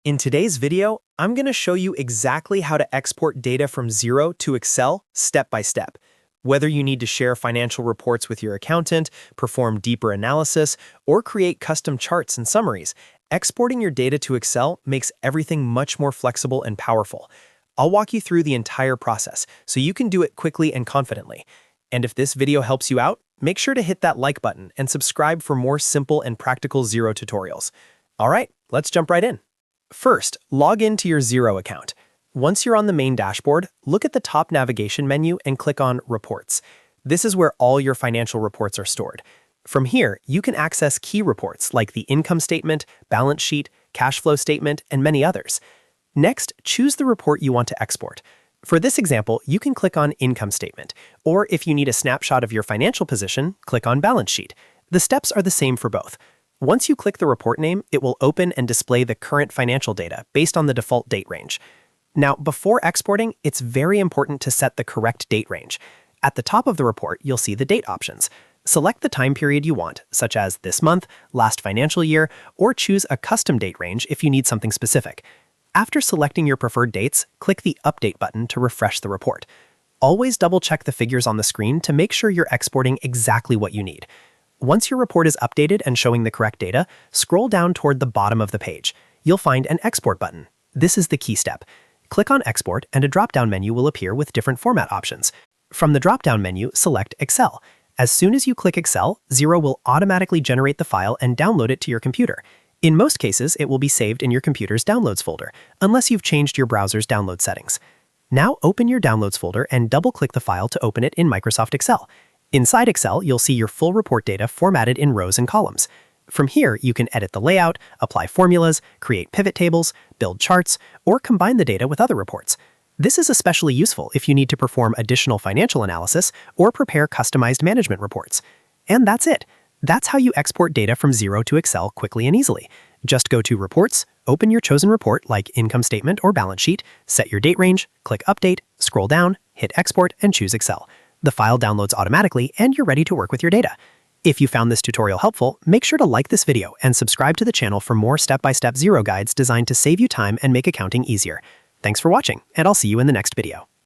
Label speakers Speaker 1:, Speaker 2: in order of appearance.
Speaker 1: In today's video, I'm going to show you exactly how to export data from Xero to Excel step by step. Whether you need to share financial reports with your accountant, perform deeper analysis, or create custom charts and summaries, exporting your data to Excel makes everything much more flexible and powerful. I'll walk you through the entire process so you can do it quickly and confidently. And if this video helps you out, make sure to hit that like button and subscribe for more simple and practical Xero tutorials. All right, let's jump right in. First, log into your Xero account. Once you're on the main dashboard, look at the top navigation menu and click on Reports. This is where all your financial reports are stored. From here, you can access key reports like the income statement, balance sheet, cash flow statement, and many others. Next, choose the report you want to export. For this example, you can click on Income Statement, or if you need a snapshot of your financial position, click on Balance Sheet. The steps are the same for both. Once you click the report name, it will open and display the current financial data based on the default date range. Now, before exporting, it's very important to set the correct date range. At the top of the report, you'll see the date options. Select the time period you want, such as this month, last financial year, or choose a custom date range if you need something specific. After selecting your preferred dates, click the Update button to refresh the report. Always double-check the figures on the screen to make sure you're exporting exactly what you need. Once your report is updated and showing the correct data, scroll down toward the bottom of the page. You'll find an Export button. This is the key step. Click on Export and a drop-down menu will appear with different format options. From the drop-down menu, select Excel. As soon as you click Excel, Xero will automatically generate the file and download it to your computer. In most cases, it will be saved in your computer's Downloads folder, unless you've changed your browser's download settings. Now open your Downloads folder and double-click the file to open it in Microsoft Excel. Inside Excel, you'll see your full report data formatted in rows and columns. From here, you can edit the layout, apply formulas, create pivot tables, build charts, or combine the data with other reports. This is especially useful if you need to perform additional financial analysis or prepare customized management reports. And that's it. That's how you export data from Xero to Excel quickly and easily. Just go to Reports, open your chosen report like Income Statement or Balance Sheet, set your date range, click Update, scroll down, hit Export, and choose Excel. The file downloads automatically and you're ready to work with your data. If you found this tutorial helpful, make sure to like this video and subscribe to the channel for more step-by-step Xero guides designed to save you time and make accounting easier. Thanks for watching, and I'll see you in the next video.